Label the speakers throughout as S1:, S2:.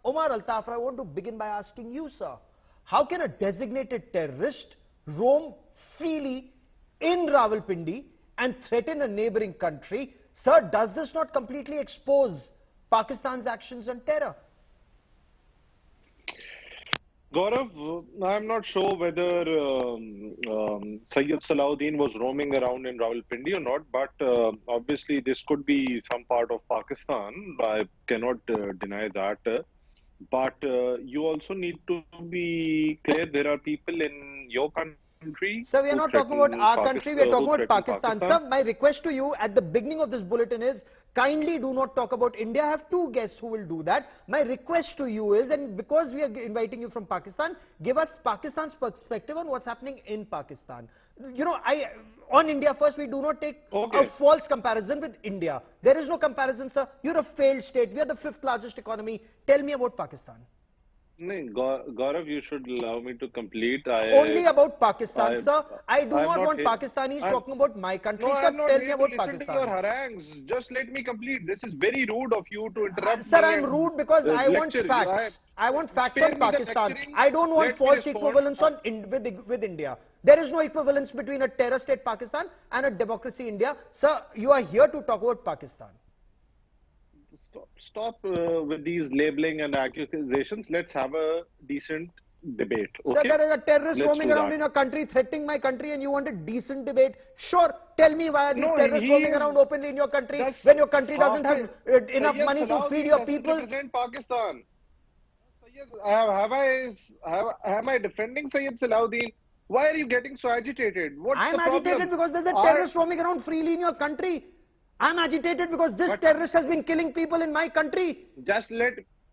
S1: Omar Altaf, I want to begin by asking you, sir, how can a designated terrorist roam freely in Rawalpindi and threaten a neighboring country? Sir, does this not completely expose Pakistan's actions on terror?
S2: Gaurav, I'm not sure whether Syed Salahuddin was roaming around in Rawalpindi or not, but obviously this could be some part of Pakistan. I cannot deny that. But you also need to be clear there are people in your country
S1: Sir, we are
S2: who
S1: not talking about
S2: threaten
S1: our country, we are talking about
S2: threaten
S1: Pakistan.
S2: Pakistan.
S1: Sir, my request to you at the beginning of this bulletin is, kindly do not talk about India. I have two guests who will do that. My request to you is, and because we are inviting you from Pakistan, give us Pakistan's perspective on what's happening in Pakistan. You know, on India first, we do not take a false comparison with India. There is no comparison, sir. You're a failed state. We are the 5th largest economy. Tell me about Pakistan.
S2: No, Gaurav, you should allow me to complete.
S1: Only about Pakistan, sir. I do not want Pakistanis talking about my country, sir. Tell me about Pakistan.
S2: To your harangues. Just let me complete. This is very rude of you to interrupt
S1: Sir,
S2: me
S1: I'm rude because I want facts. I want facts on Pakistan. I don't want false equivalence with India. There is no equivalence between a terror state Pakistan and a democracy India. Sir, you are here to talk about Pakistan.
S2: Stop with these labeling and accusations. Let's have a decent debate. Okay?
S1: Sir, there is a terrorist roaming around in your country, threatening my country, and you want a decent debate. Sure, tell me why are these terrorists roaming around openly in your country when your country doesn't have enough money to feed your people?
S2: Represent Pakistan. Am I defending Syed Salahuddin? Why are you getting so agitated? What's
S1: I'm
S2: the problem?
S1: agitated because there's a terrorist roaming around freely in your country. I'm agitated because this terrorist has been killing people in my country.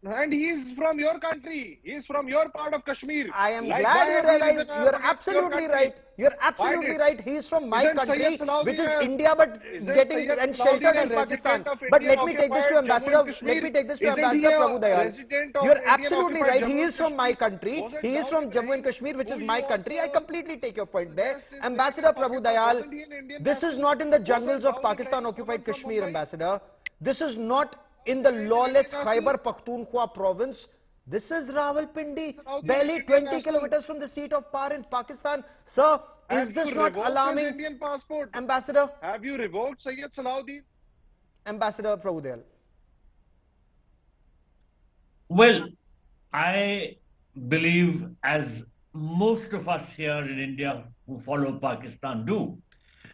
S2: And he is from your country. He is from your part of Kashmir.
S1: I am glad you realize you're absolutely right. You're absolutely right. He is from my country, which is India, but getting and sheltered in Pakistan. But let me take this to Ambassador. Let me take this to Ambassador Prabhu Dayal. You're absolutely right. He is from my country. He is from Jammu and Kashmir, which is my country. I completely take your point there. Ambassador Prabhu Dayal, this is not in the jungles of Pakistan-occupied Kashmir, Ambassador. This is not in the lawless Khyber Pakhtunkhwa province. This is Rawalpindi, barely 20 kilometers from the seat of power in Pakistan. Sir, is this not alarming?
S2: Indian passport?
S1: Ambassador?
S2: Have you revoked Syed Salahuddin?
S1: Ambassador Prabhu Dayal.
S3: Well, I believe, as most of us here in India who follow Pakistan do,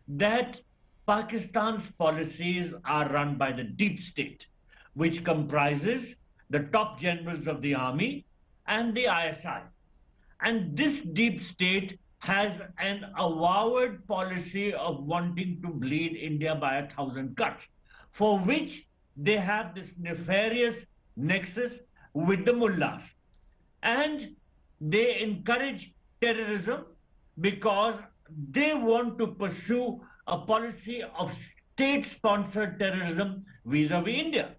S3: that Pakistan's policies are run by the deep state, which comprises the top generals of the army and the ISI. And this deep state has an avowed policy of wanting to bleed India by 1,000 cuts, for which they have this nefarious nexus with the mullahs. And they encourage terrorism because they want to pursue a policy of state-sponsored terrorism vis-a-vis India.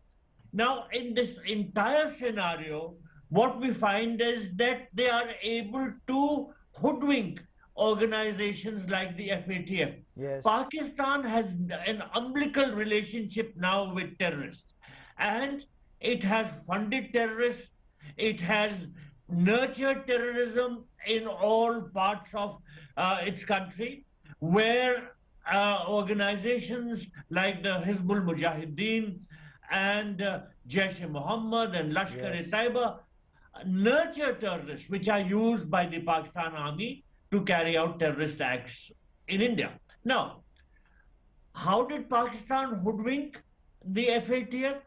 S3: Now, in this entire scenario, what we find is that they are able to hoodwink organizations like the FATF.
S1: Yes.
S3: Pakistan has an umbilical relationship now with terrorists, and it has funded terrorists, it has nurtured terrorism in all parts of its country, where organizations like the Hizbul Mujahideen and Jaish-e-Mohammed and Lashkar-e-Taiba nurture terrorists, which are used by the Pakistan army to carry out terrorist acts in India. Now, how did Pakistan hoodwink the FATF?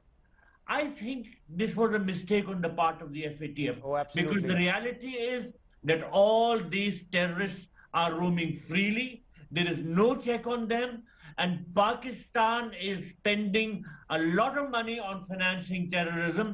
S3: I think this was a mistake on the part of the FATF.
S1: Oh, absolutely.
S3: Because the reality is that all these terrorists are roaming freely. There is no check on them. And Pakistan is spending a lot of money on financing terrorism.